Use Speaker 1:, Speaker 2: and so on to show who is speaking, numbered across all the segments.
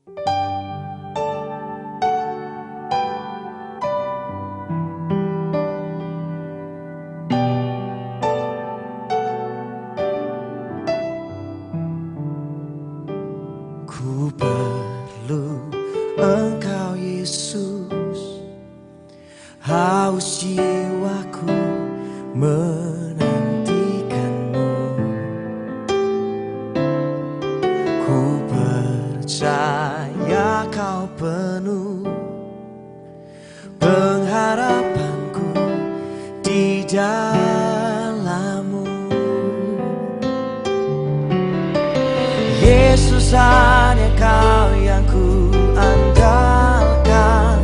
Speaker 1: Ku perlu Engkau Yesus, haus jiwaku menantikanmu. Ku percaya Kau penuh pengharapanku di dalam-Mu. Yesus, hanya Kau yang ku andalkan,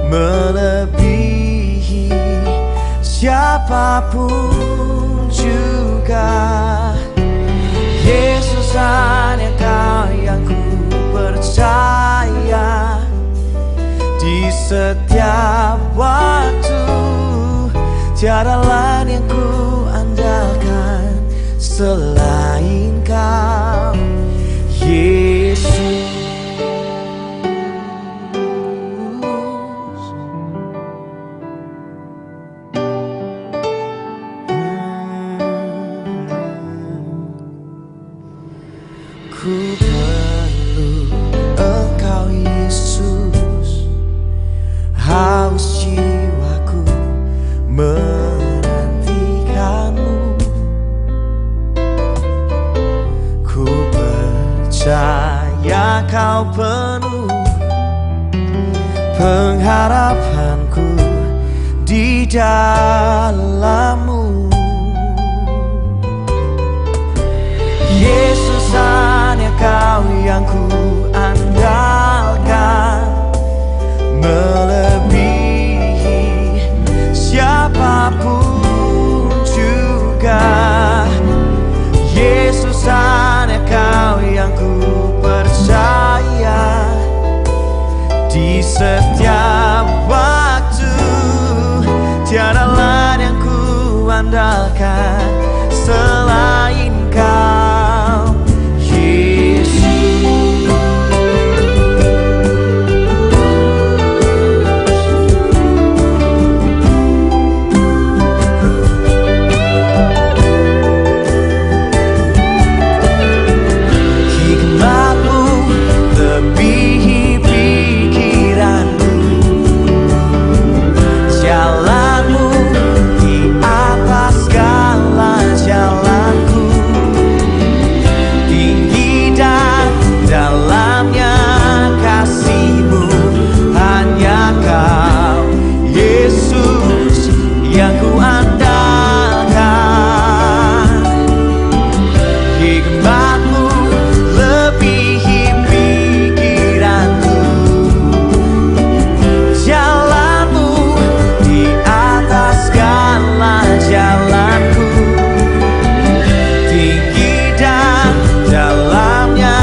Speaker 1: melebihi siapapun juga. Yesus, hanya Kau yang ku percaya di setiap waktu. Tiada lain yang ku andalkan selain Kau, Yesus. Ku perlu Engkau Yesus, haus jiwaku menantikanmu. Ku percaya Kau penuh pengharapanku di dalam-Mu. Yesus, hanya Kau yang ku andalkan, melebihi siapapun juga. Yesus, hanya Kau yang ku percaya di setiap waktu. Tiada lain yang ku andalkan selain Kau, Yesus. Hikmat-Mu lebihi pikiranku, jalan-Mu di atas segala jalanku. Tinggi dan dalamnya kasih-Mu, hanya Kau Yesus yang ku andalkan. Hikmat-Mu lebihi pikiranku, jalan-Mu di atas segala jalanku. Tinggi dan dalamnya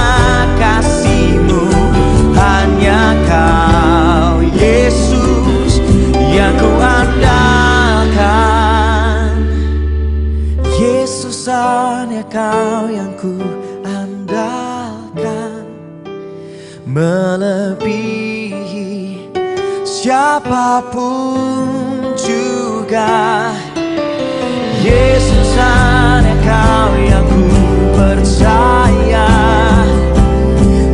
Speaker 1: kasih-Mu, hanya Kau Yesus yang ku andalkan. Yesus, hanya Kau yang ku andalkan, melebihi siapapun juga. Yesus, hanya Kau yang ku percaya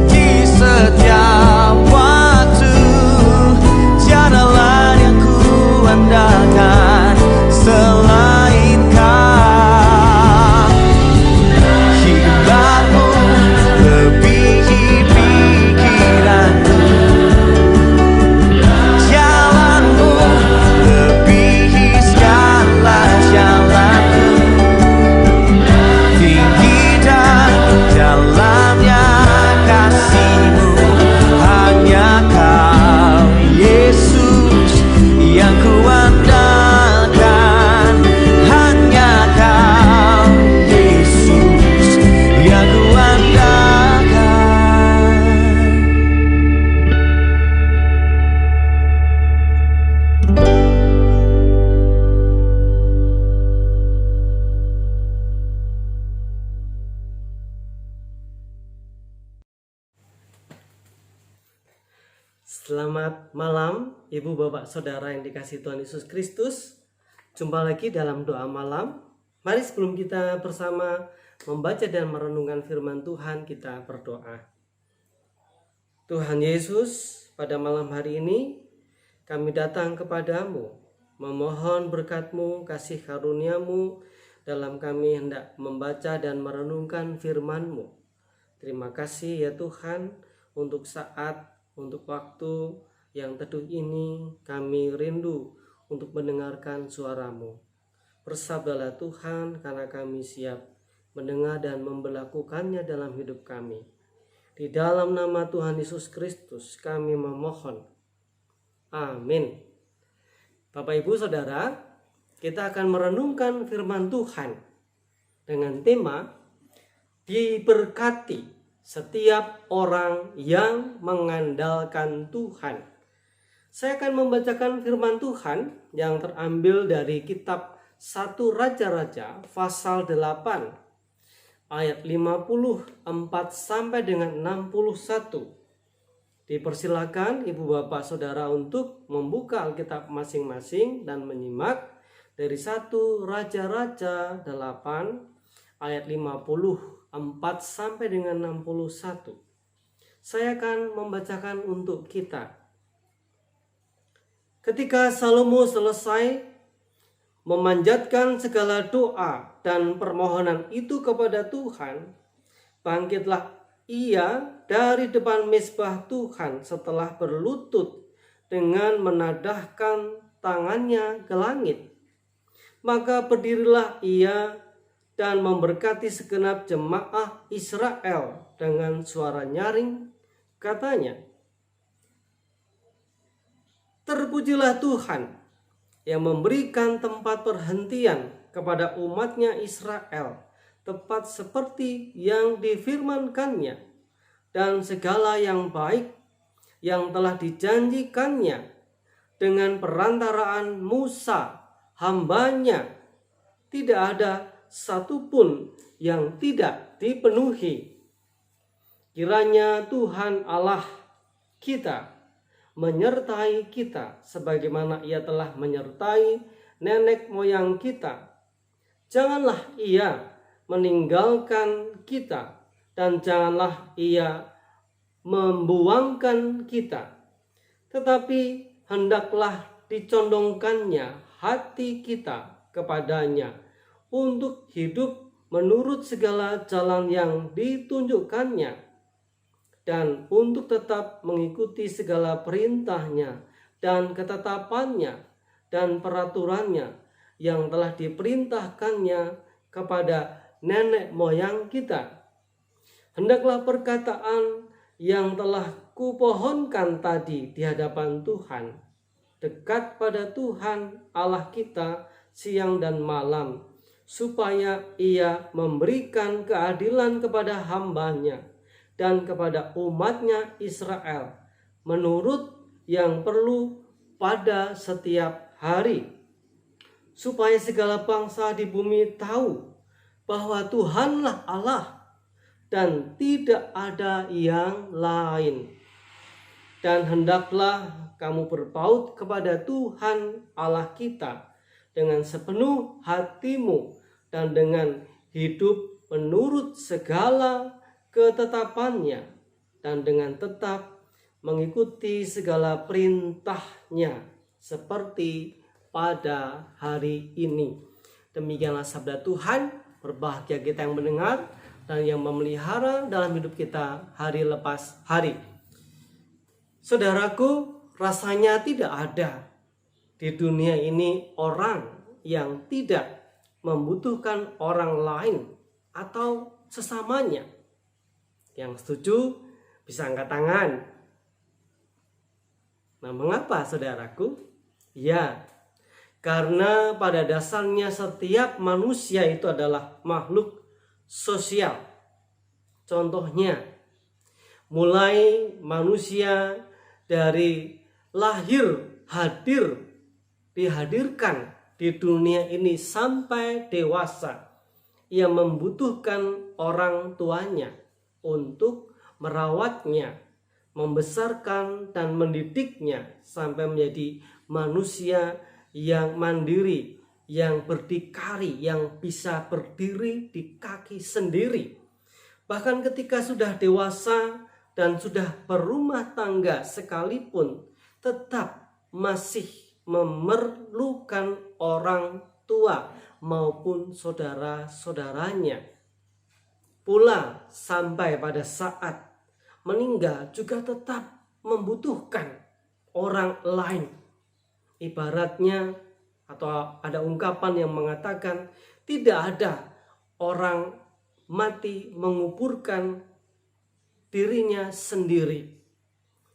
Speaker 1: di setiap waktu. Tiada lain yang ku andalkan selain Kau. Hikmat-Mu lebihi pikiranku, jalan-Mu lebihi segala jalanku. Tinggi dan
Speaker 2: Selamat malam Ibu Bapak Saudara yang dikasihi Tuhan Yesus Kristus. Jumpa lagi dalam doa malam. Mari sebelum kita bersama membaca dan merenungkan firman Tuhan, kita berdoa. Tuhan Yesus, pada malam hari ini kami datang kepadamu, memohon berkat-Mu, kasih karunia-Mu dalam kami hendak membaca dan merenungkan firman-Mu. Terima kasih ya Tuhan untuk saat, untuk waktu yang teduh ini. Kami rindu untuk mendengarkan suara-Mu. Bersabdalah Tuhan, karena kami siap mendengar dan memberlakukannya dalam hidup kami. Di dalam nama Tuhan Yesus Kristus kami memohon. Amin. Bapak Ibu Saudara, kita akan merenungkan firman Tuhan dengan tema diberkati setiap orang yang mengandalkan Tuhan. Saya akan membacakan firman Tuhan yang terambil dari kitab 1 Raja-Raja pasal 8 ayat 54 sampai dengan 61. Dipersilakan Ibu Bapak Saudara untuk membuka Alkitab masing-masing dan menyimak dari 1 Raja-Raja 8 ayat 54 sampai dengan 61. Saya akan membacakan untuk kita. Ketika Salomo selesai memanjatkan segala doa dan permohonan itu kepada Tuhan, bangkitlah ia dari depan mezbah Tuhan setelah berlutut dengan menadahkan tangannya ke langit. Maka berdirilah ia dan memberkati segenap jemaah Israel dengan suara nyaring, katanya, terpujilah Tuhan yang memberikan tempat perhentian kepada umatnya Israel, tepat seperti yang difirmankannya, dan segala yang baik yang telah dijanjikannya dengan perantaraan Musa hambanya. Tidak ada satupun yang tidak dipenuhi. Kiranya Tuhan Allah kita menyertai kita sebagaimana Ia telah menyertai nenek moyang kita. Janganlah Ia meninggalkan kita dan janganlah Ia membuangkan kita, tetapi hendaklah dicondongkannya hati kita kepadanya untuk hidup menurut segala jalan yang ditunjukkannya, dan untuk tetap mengikuti segala perintahnya dan ketetapannya dan peraturannya yang telah diperintahkannya kepada nenek moyang kita. Hendaklah perkataan yang telah kupohonkan tadi di hadapan Tuhan, dekat pada Tuhan Allah kita siang dan malam, supaya Ia memberikan keadilan kepada hambanya dan kepada umatnya Israel menurut yang perlu pada setiap hari, supaya segala bangsa di bumi tahu bahwa Tuhanlah Allah dan tidak ada yang lain. Dan hendaklah kamu berpaut kepada Tuhan Allah kita dengan sepenuh hatimu dan dengan hidup menurut segala ketetapannya dan dengan tetap mengikuti segala perintahnya seperti pada hari ini. Demikianlah sabda Tuhan. Berbahagia kita yang mendengar dan yang memelihara dalam hidup kita hari lepas hari. Saudaraku, rasanya tidak ada di dunia ini orang yang tidak membutuhkan orang lain atau sesamanya. Yang setuju bisa angkat tangan. Nah, mengapa saudaraku? Ya, karena pada dasarnya setiap manusia itu adalah makhluk sosial. Contohnya, mulai manusia dari lahir dihadirkan di dunia ini sampai dewasa, ia membutuhkan orang tuanya untuk merawatnya membesarkan dan mendidiknya sampai menjadi manusia yang mandiri, yang berdikari, yang bisa berdiri di kaki sendiri. Bahkan ketika sudah dewasa dan sudah berumah tangga sekalipun, tetap masih memerlukan orang tua maupun saudara-saudaranya. Pula sampai pada saat meninggal juga tetap membutuhkan orang lain. Ibaratnya atau ada ungkapan yang mengatakan tidak ada orang mati menguburkan dirinya sendiri.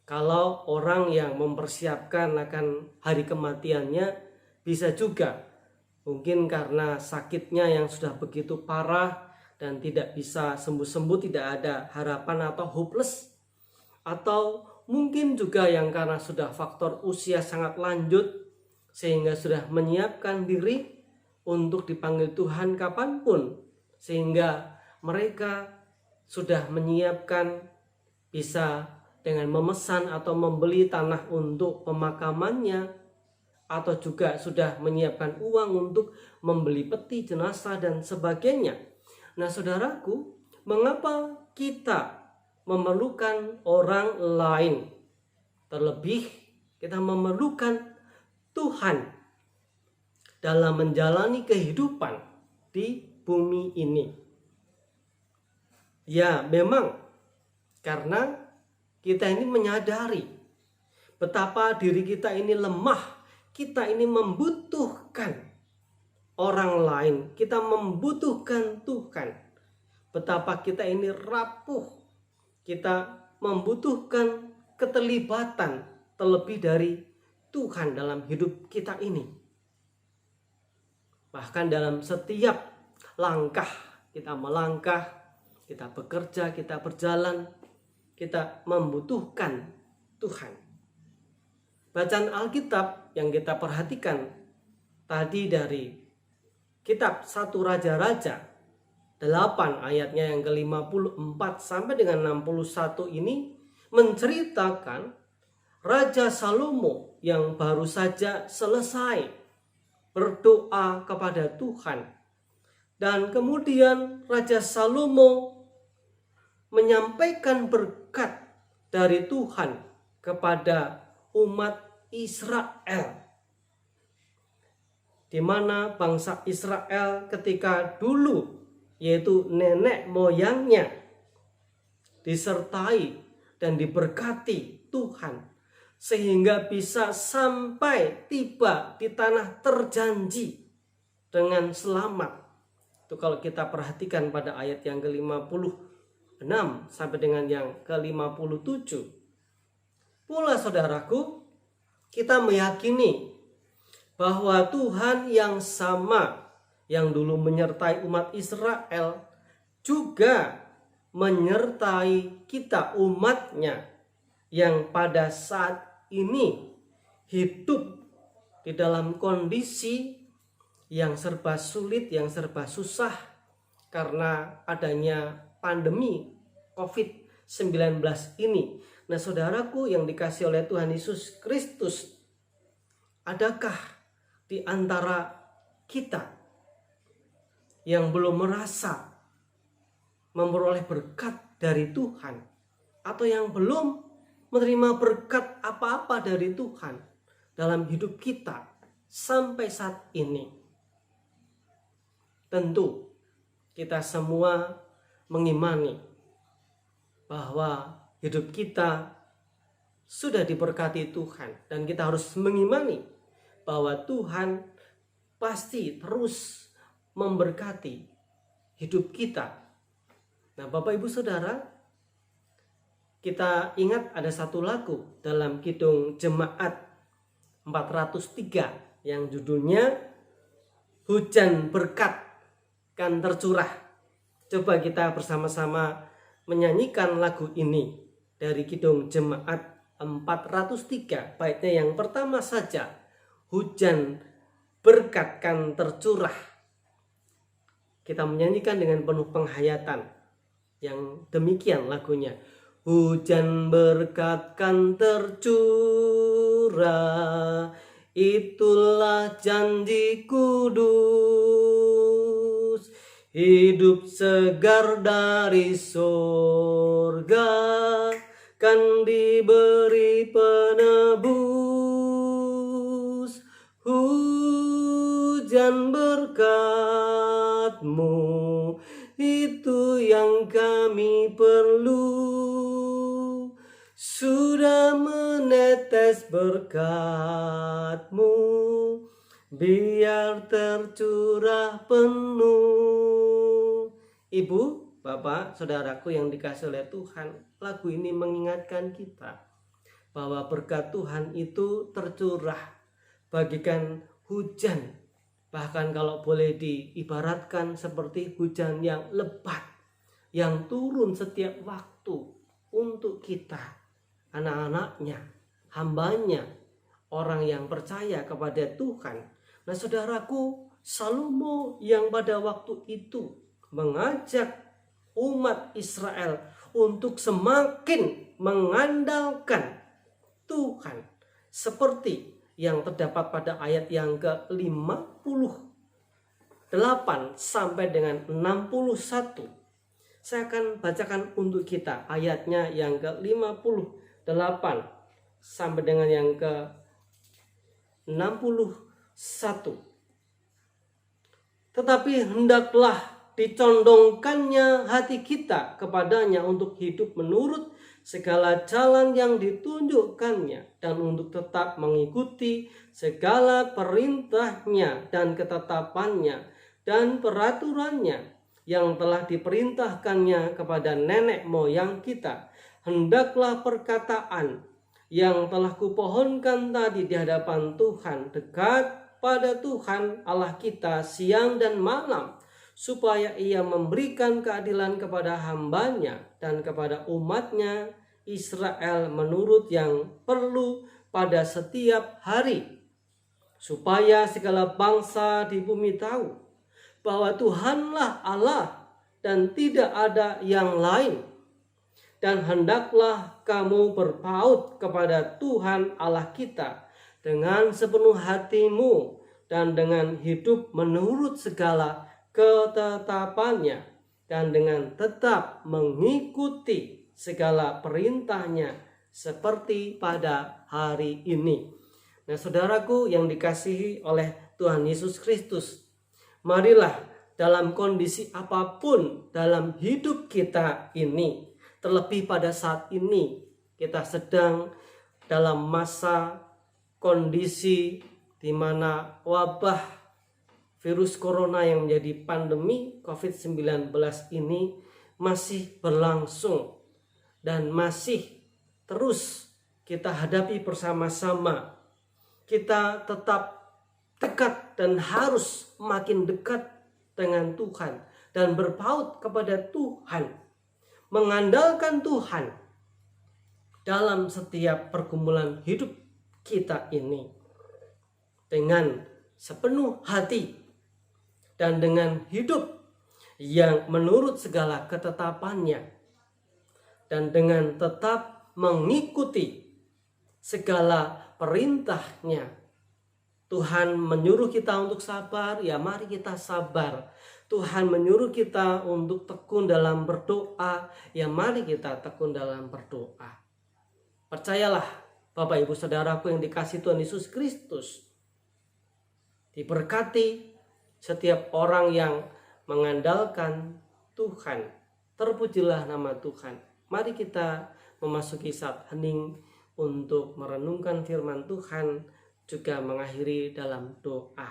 Speaker 2: Kalau orang yang mempersiapkan akan hari kematiannya bisa juga mungkin karena sakitnya yang sudah begitu parah dan tidak bisa sembuh-sembuh, tidak ada harapan atau hopeless, atau mungkin juga yang karena sudah faktor usia sangat lanjut sehingga sudah menyiapkan diri untuk dipanggil Tuhan kapanpun, sehingga mereka sudah menyiapkan bisa dengan memesan atau membeli tanah untuk pemakamannya, atau juga sudah menyiapkan uang untuk membeli peti jenazah dan sebagainya. Nah saudaraku, mengapa kita memerlukan orang lain? Terlebih kita memerlukan Tuhan dalam menjalani kehidupan di bumi ini. Ya memang karena kita ini menyadari betapa diri kita ini lemah, kita ini membutuhkan orang lain, kita membutuhkan Tuhan. Betapa kita ini rapuh, kita membutuhkan keterlibatan terlebih dari Tuhan dalam hidup kita ini. Bahkan dalam setiap langkah kita melangkah, kita bekerja, kita berjalan, kita membutuhkan Tuhan. Bacaan Alkitab yang kita perhatikan tadi dari Kitab 1 Raja-Raja 8 ayatnya yang ke-54 sampai dengan 61 ini menceritakan Raja Salomo yang baru saja selesai berdoa kepada Tuhan. Dan kemudian Raja Salomo menyampaikan berkat dari Tuhan kepada umat Israel, di mana bangsa Israel ketika dulu, yaitu nenek moyangnya, disertai dan diberkati Tuhan sehingga bisa sampai tiba di tanah terjanji dengan selamat. Itu kalau kita perhatikan pada ayat yang ke-56 sampai dengan yang ke-57. Pula saudaraku, kita meyakini bahwa Tuhan yang sama yang dulu menyertai umat Israel juga menyertai kita umatnya yang pada saat ini hidup di dalam kondisi yang serba sulit, yang serba susah karena adanya pandemi COVID-19 ini. Nah saudaraku yang dikasihi oleh Tuhan Yesus Kristus, adakah di antara kita yang belum merasa memperoleh berkat dari Tuhan, atau yang belum menerima berkat apa-apa dari Tuhan dalam hidup kita sampai saat ini? Tentu kita semua mengimani bahwa hidup kita sudah diberkati Tuhan, dan kita harus mengimani bahwa Tuhan pasti terus memberkati hidup kita. Nah Bapak Ibu Saudara, kita ingat ada satu lagu dalam Kidung Jemaat 403 yang judulnya Hujan Berkat Kan Tercurah. Coba kita bersama-sama menyanyikan lagu ini dari Kidung Jemaat 403, baitnya yang pertama saja, Hujan Berkat Kan Tercurah. Kita menyanyikan dengan penuh penghayatan yang demikian lagunya. hujan berkat kan tercurah, itulah janji kudus. Hidup segar dari surga kan diberi penebus. Hujan berkat-Mu itu yang kami perlu. Sudah menetes berkat-Mu, biar tercurah penuh. Ibu, Bapak, saudaraku yang dikasihi oleh Tuhan, lagu ini mengingatkan kita bahwa berkat Tuhan itu tercurah bagikan hujan. Bahkan kalau boleh diibaratkan seperti hujan yang lebat, yang turun setiap waktu untuk kita, anak-anaknya, hambanya, orang yang percaya kepada Tuhan. Nah saudaraku, Salomo yang pada waktu itu mengajak umat Israel untuk semakin mengandalkan Tuhan, seperti yang terdapat pada ayat yang ke-58 sampai dengan 61. Saya akan bacakan untuk kita ayatnya yang ke-58 sampai dengan yang ke-61. Tetapi hendaklah dicondongkannya hati kita kepadanya untuk hidup menurut segala jalan yang ditunjukkannya, dan untuk tetap mengikuti segala perintahnya dan ketetapannya dan peraturannya yang telah diperintahkannya kepada nenek moyang kita. Hendaklah perkataan yang telah kupohonkan tadi di hadapan Tuhan dekat pada Tuhan Allah kita siang dan malam, supaya Ia memberikan keadilan kepada hambanya dan kepada umatnya Israel menurut yang perlu pada setiap hari, supaya segala bangsa di bumi tahu bahwa Tuhanlah Allah dan tidak ada yang lain. Dan hendaklah kamu berpaut kepada Tuhan Allah kita dengan sepenuh hatimu dan dengan hidup menurut segala ketetapannya, dan dengan tetap mengikuti segala perintahnya seperti pada hari ini. Nah saudaraku yang dikasihi oleh Tuhan Yesus Kristus, marilah dalam kondisi apapun dalam hidup kita ini, terlebih pada saat ini kita sedang dalam masa kondisi di mana wabah virus corona yang menjadi pandemi COVID-19 ini masih berlangsung dan masih terus kita hadapi bersama-sama. Kita tetap dekat dan harus makin dekat dengan Tuhan dan berpaut kepada Tuhan, mengandalkan Tuhan dalam setiap pergumulan hidup kita ini dengan sepenuh hati dan dengan hidup yang menurut segala ketetapannya, dan dengan tetap mengikuti segala perintahnya. Tuhan menyuruh kita untuk sabar, ya mari kita sabar. Tuhan menyuruh kita untuk tekun dalam berdoa, ya mari kita tekun dalam berdoa. Percayalah Bapak Ibu Saudaraku yang dikasihi Tuhan Yesus Kristus, diberkati setiap orang yang mengandalkan Tuhan. Terpujilah nama Tuhan. Mari kita memasuki saat hening untuk merenungkan firman Tuhan, juga mengakhiri dalam doa.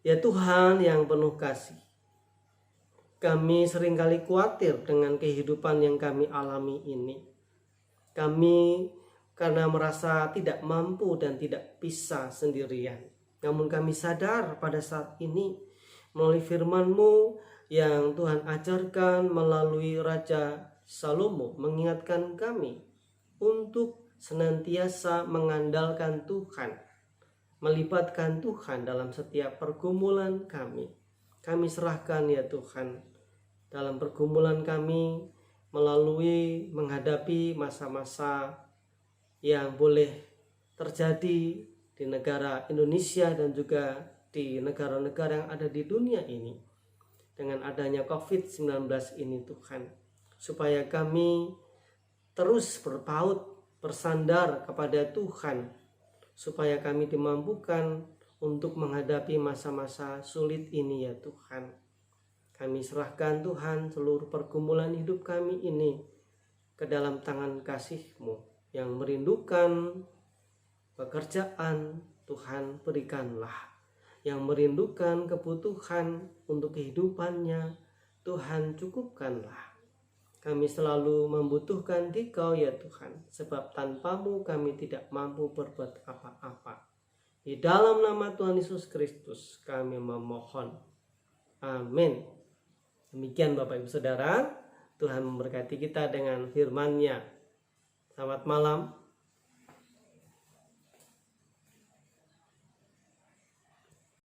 Speaker 2: Ya Tuhan yang penuh kasih, kami seringkali khawatir dengan kehidupan yang kami alami ini. Kami karena merasa tidak mampu dan tidak bisa sendirian. Namun kami sadar pada saat ini melalui firman-Mu yang Tuhan ajarkan melalui Raja Salomo, mengingatkan kami untuk senantiasa mengandalkan Tuhan, melibatkan Tuhan dalam setiap pergumulan kami. Kami serahkan ya Tuhan, dalam pergumulan kami melalui menghadapi masa-masa yang boleh terjadi di negara Indonesia dan juga di negara-negara yang ada di dunia ini dengan adanya COVID-19 ini Tuhan, supaya kami terus berpaut bersandar kepada Tuhan, supaya kami dimampukan untuk menghadapi masa-masa sulit ini ya Tuhan. Kami serahkan Tuhan seluruh pergumulan hidup kami ini ke dalam tangan kasih-Mu. Yang merindukan pekerjaan, Tuhan berikanlah. Yang merindukan kebutuhan untuk kehidupannya, Tuhan cukupkanlah. Kami selalu membutuhkan Dikau ya Tuhan, sebab tanpa-Mu kami tidak mampu berbuat apa-apa. Di dalam nama Tuhan Yesus Kristus kami memohon. Amin. Demikian Bapak Ibu Saudara, Tuhan memberkati kita dengan firman-Nya. Selamat malam.